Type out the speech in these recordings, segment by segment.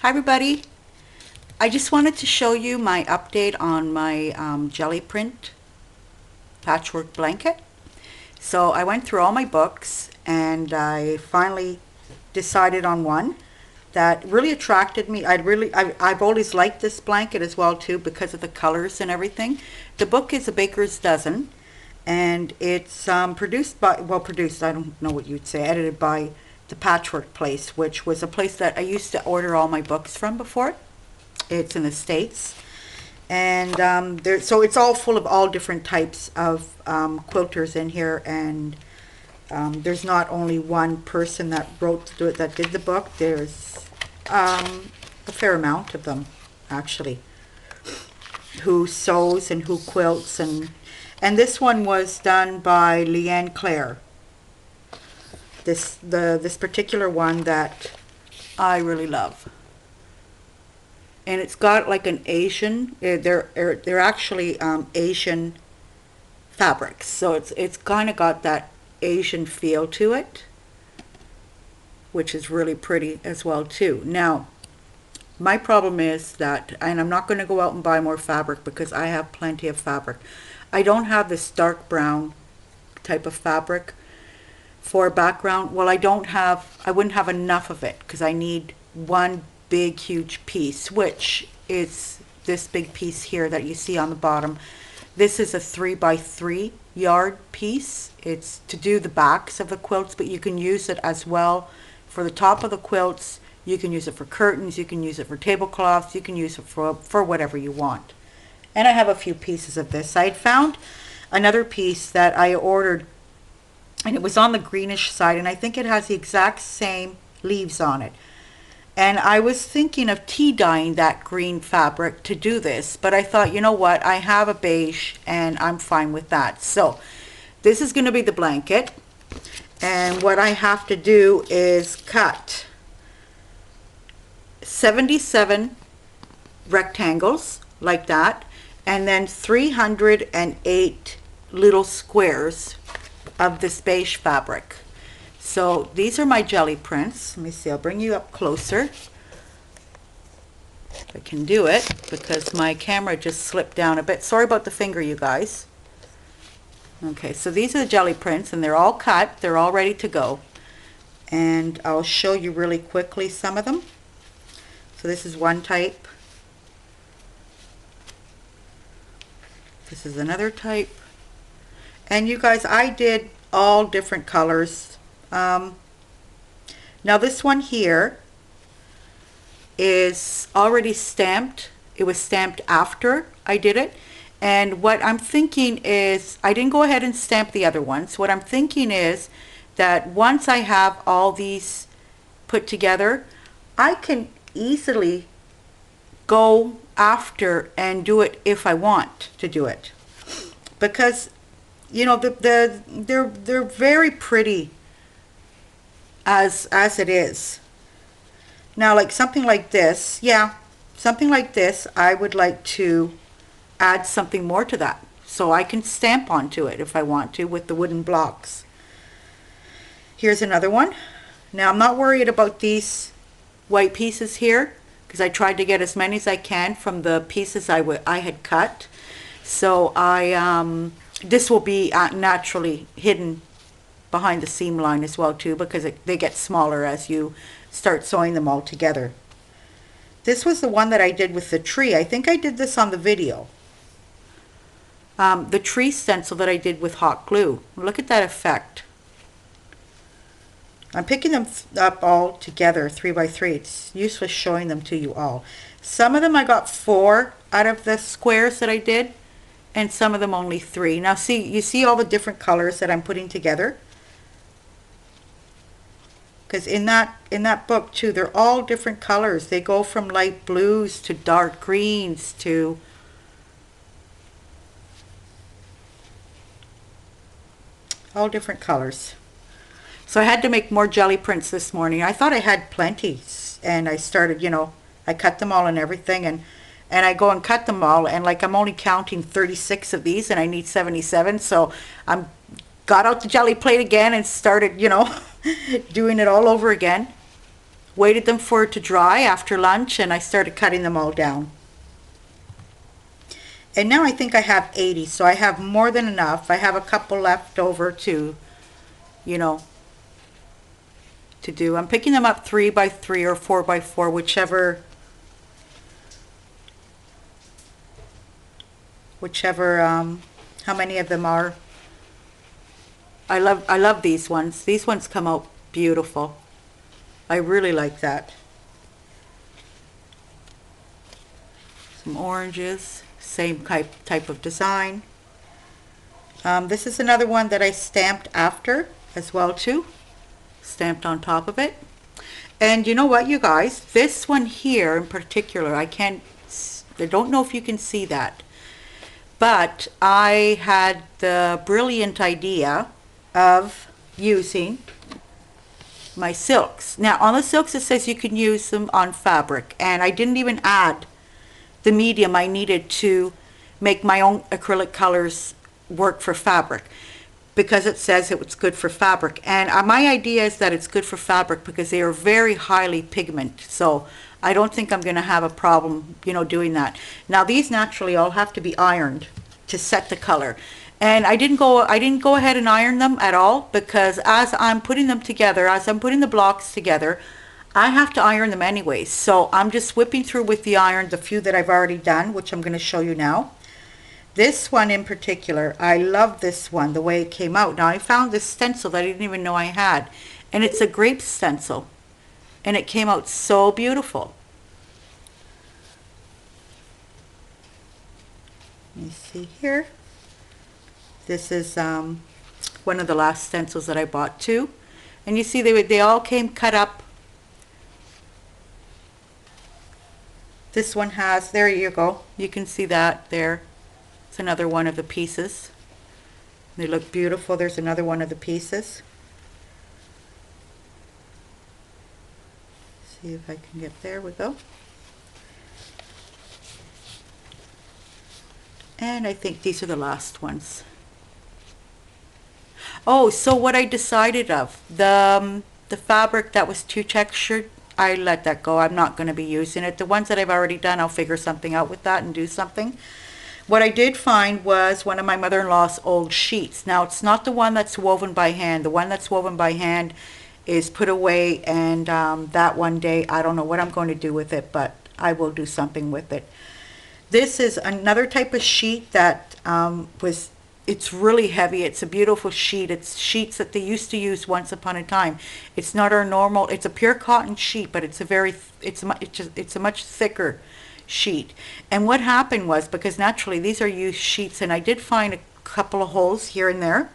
Hi everybody. I just wanted to show you my update on my jelly print patchwork blanket. So I went through all my books and I finally decided on one that really attracted me. I've always liked this blanket as well too because of the colors and everything. The book is A Baker's Dozen and it's produced by, I don't know what you'd say, edited by the Patchwork Place, which was a place that I used to order all my books from before. It's in the States. And so it's all full of all different types of quilters in here. And there's not only one person that did the book. There's a fair amount of them, actually, who sews and who quilts. And this one was done by Leanne Claire. This particular one that I really love, and it's got like an Asian. They're actually Asian fabrics, so it's kind of got that Asian feel to it, which is really pretty as well too. Now, my problem is that, and I'm not going to go out and buy more fabric because I have plenty of fabric. I don't have this dark brown type of fabric for a background. Well, I wouldn't have enough of it because I need one big huge piece, which is this big piece here that you see on the bottom. This is a 3x3 yard piece. It's to do the backs of the quilts, but you can use it as well for the top of the quilts. You can use it for curtains, you can use it for tablecloths, you can use it for whatever you want. And I have a few pieces of this. I had found another piece that I ordered, and it was on the greenish side, and I think it has the exact same leaves on it. And I was thinking of tea dyeing that green fabric to do this, but I thought, you know what, I have a beige and I'm fine with that. So this is going to be the blanket, and what I have to do is cut 77 rectangles like that, and then 308 little squares of this beige fabric. So these are my jelly prints. Let me see, I'll bring you up closer if I can do it, because my camera just slipped down a bit. Sorry about the finger, you guys. Okay, so these are the jelly prints, and they're all cut, they're all ready to go, and I'll show you really quickly some of them. So this is one type, this is another type, and you guys, I did all different colors. Now this one here is already stamped. It was stamped after I did it, and what I'm thinking is, I didn't go ahead and stamp the other ones. What I'm thinking is that once I have all these put together, I can easily go after and do it if I want to do it, because you know they're very pretty as it is. Now, like something like this, yeah, something like this, I would like to add something more to that so I can stamp onto it if I want to with the wooden blocks. Here's another one. Now, I'm not worried about these white pieces here because I tried to get as many as I can from the pieces I had cut. So this will be naturally hidden behind the seam line as well too, because they get smaller as you start sewing them all together. This was the one that I did with the tree. I think I did this on the video. The tree stencil that I did with hot glue. Look at that effect. I'm picking them up all together 3x3. It's useless showing them to you all. Some of them I got 4 out of the squares that I did, and some of them only 3. Now see, you see all the different colors that I'm putting together? Because in that book too, they're all different colors. They go from light blues to dark greens to all different colors. So I had to make more jelly prints this morning. I thought I had plenty, and I started, you know, I cut them all and everything, and I go and cut them all, and like I'm only counting 36 of these and I need 77, so I'm got out the jelly plate again and started, you know, doing it all over again. waited them for it to dry after lunch, and I started cutting them all down. And now I think I have 80, so I have more than enough. I have a couple left over to, you know, to do. I'm picking them up 3 by 3 or 4 by 4, whichever how many of them are. I love these ones. These ones come out beautiful. I really like that. Some oranges, same type of design. This is another one that I stamped after as well too. Stamped on top of it. And you know what, you guys, this one here in particular, I don't know if you can see that, but I had the brilliant idea of using my silks. Now on the silks it says you can use them on fabric, and I didn't even add the medium I needed to make my own acrylic colors work for fabric, because it says it was good for fabric. And my idea is that it's good for fabric because they are very highly pigment, so I don't think I'm going to have a problem, you know, doing that. Now these naturally all have to be ironed to set the color, and I didn't go ahead and iron them at all, because as I'm putting them together, as I'm putting the blocks together, I have to iron them anyways. So I'm just whipping through with the iron the few that I've already done, which I'm going to show you now. This one in particular, I love this one, the way it came out. Now I found this stencil that I didn't even know I had, and it's a grape stencil, and it came out so beautiful. Let me see here. This is one of the last stencils that I bought too, and you see they all came cut up. This one has, there you go, you can see that there. It's another one of the pieces. They look beautiful. There's another one of the pieces. See if I can get, there we go. And I think these are the last ones. Oh, so what I decided of, the fabric that was too textured, I let that go. I'm not going to be using it. The ones that I've already done, I'll figure something out with that and do something. What I did find was one of my mother-in-law's old sheets. Now it's not the one that's woven by hand. The one that's woven by hand is put away, and that one day I don't know what I'm going to do with it, but I will do something with it. This is another type of sheet that it's really heavy. It's a beautiful sheet. It's sheets that they used to use once upon a time. It's not our normal, it's a pure cotton sheet, but it's a much thicker sheet. And what happened was, because naturally these are used sheets, and I did find a couple of holes here and there,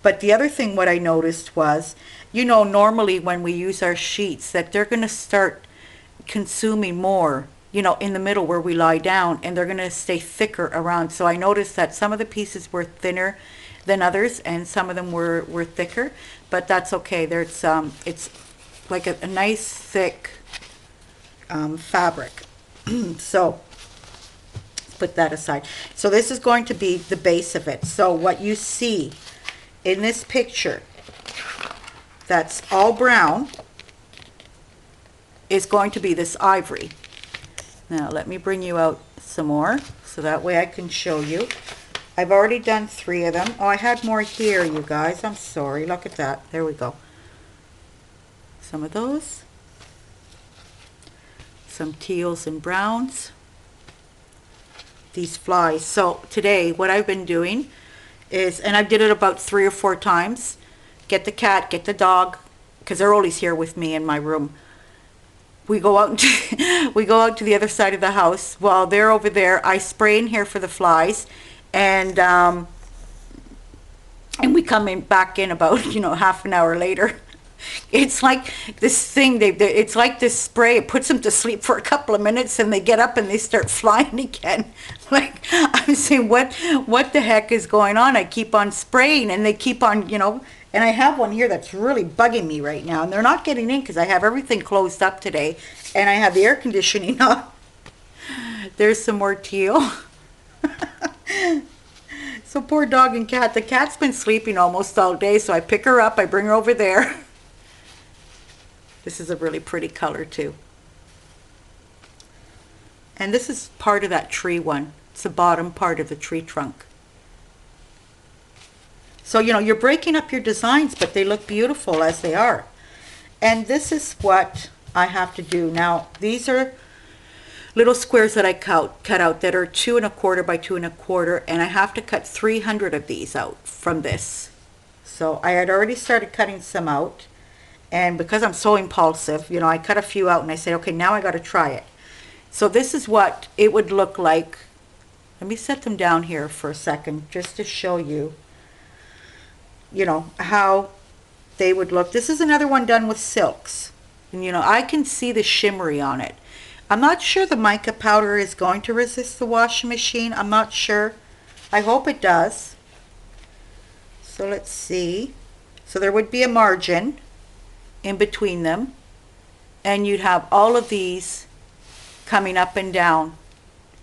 but the other thing what I noticed was, you know, normally when we use our sheets that they're going to start consuming more, you know, in the middle where we lie down, and they're going to stay thicker around. So I noticed that some of the pieces were thinner than others, and some of them were thicker, but that's okay. There's it's like a nice thick fabric. So put that aside. So this is going to be the base of it. So what you see in this picture that's all brown is going to be this ivory. Now let me bring you out some more so that way I can show you. I've already done 3 of them. Oh, I had more here, you guys. I'm sorry. Look at that. There we go. Some of those. Some teals and browns. These flies. So today what I've been doing is, and I did it about 3 or 4 times, get the cat, get the dog, because they're always here with me in my room. We go out to the other side of the house. While they're over there, I spray in here for the flies, and we come in back in about, you know, half an hour later. It's like this thing, it's like this spray, it puts them to sleep for a couple of minutes, and they get up and they start flying again. Like, I'm saying, what the heck is going on? I keep on spraying, and they keep on, you know, and I have one here that's really bugging me right now, and they're not getting in because I have everything closed up today, and I have the air conditioning on. There's some more teal. So poor dog and cat. The cat's been sleeping almost all day, so I pick her up, I bring her over there. This is a really pretty color too. And this is part of that tree one. It's the bottom part of the tree trunk. So, you know, you're breaking up your designs, but they look beautiful as they are. And this is what I have to do. Now, these are little squares that I cut out that are 2 1/4 by 2 1/4, and I have to cut 300 of these out from this. So I had already started cutting some out, and because I'm so impulsive, you know, I cut a few out and I said, okay, now I got to try it. So this is what it would look like. Let me set them down here for a second just to show you, you know, how they would look. This is another one done with silks. And, you know, I can see the shimmery on it. I'm not sure the mica powder is going to resist the washing machine. I'm not sure. I hope it does. So let's see. So there would be a margin in between them. And you'd have all of these coming up and down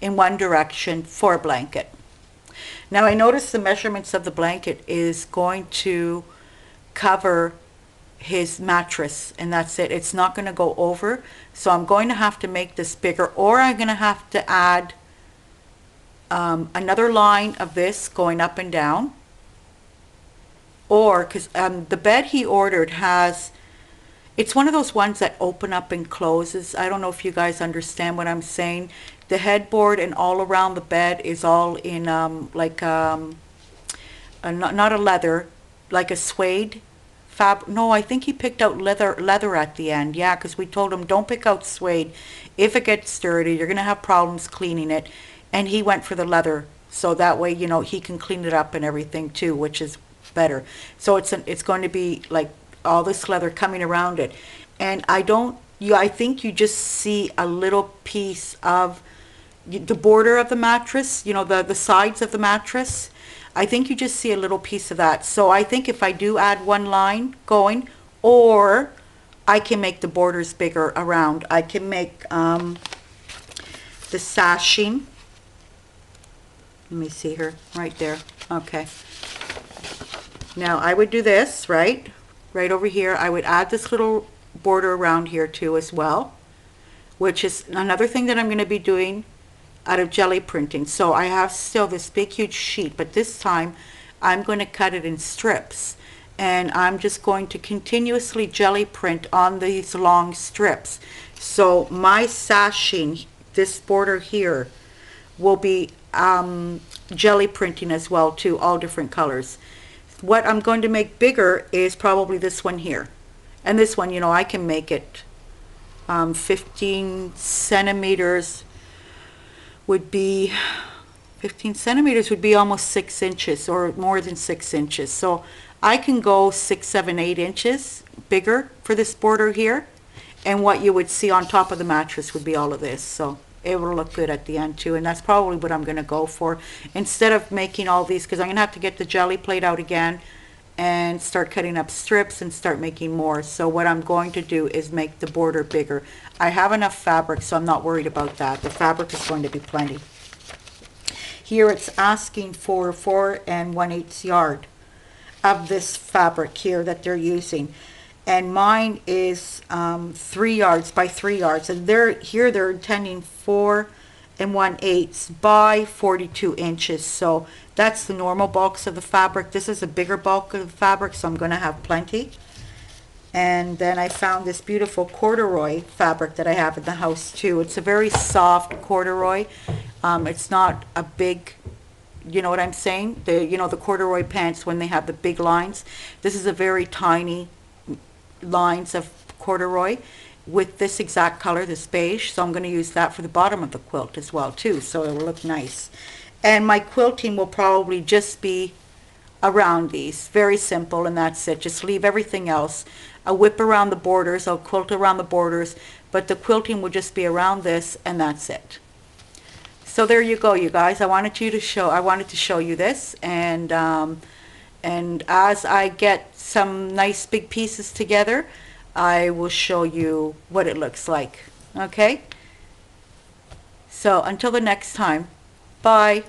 in one direction for a blanket. Now I noticed the measurements of the blanket is going to cover his mattress, and that's it. It's not going to go over, so I'm going to have to make this bigger, or I'm going to have to add another line of this going up and down, or because the bed he ordered has, it's one of those ones that open up and closes. I don't know if you guys understand what I'm saying. The headboard and all around the bed is all in like not a leather, like a suede fabric. No, I think he picked out leather at the end. Yeah, because we told him don't pick out suede. If it gets dirty, you're gonna have problems cleaning it. And he went for the leather, so that way, you know, he can clean it up and everything too, which is better. So it's going to be like all this leather coming around it. And I think you just see a little piece of the border of the mattress, you know, the sides of the mattress. I think you just see a little piece of that. So I think if I do add one line going, or I can make the borders bigger around. I can make the sashing. Let me see here, right there. Okay. Now I would do this, right over here. I would add this little border around here too as well, which is another thing that I'm going to be doing out of Gelli printing. So I have still this big huge sheet, but this time I'm going to cut it in strips, and I'm just going to continuously Gelli print on these long strips. So my sashing, this border here, will be Gelli printing as well too, all different colors. What I'm going to make bigger is probably this one here, and this one, you know, I can make it 15 centimeters would be 15 centimeters would be almost 6 inches or more than 6 inches. So I can go 6, 7, 8 inches bigger for this border here, and what you would see on top of the mattress would be all of this. So it will look good at the end too, and that's probably what I'm going to go for instead of making all these, because I'm going to have to get the Gelli plate out again and start cutting up strips and start making more. So what I'm going to do is make the border bigger. I have enough fabric, so I'm not worried about that. The fabric is going to be plenty. Here it's asking for 4 1/8 yard of this fabric here that they're using, and mine is 3 yards by 3 yards, and they're intending 4 1/8 by 42 inches. So that's the normal bulks of the fabric. This is a bigger bulk of the fabric, so I'm going to have plenty. And then I found this beautiful corduroy fabric that I have in the house too. It's a very soft corduroy. It's not a big, you know what I'm saying? The corduroy pants when they have the big lines. This is a very tiny lines of corduroy with this exact color, this beige. So I'm going to use that for the bottom of the quilt as well too, so it will look nice. And my quilting will probably just be around these, very simple, and that's it. Just leave everything else. I'll whip around the borders, I'll quilt around the borders, but the quilting will just be around this, and that's it. So there you go, you guys. I wanted to show you this, and as I get some nice big pieces together, I will show you what it looks like. Okay? So until the next time, bye.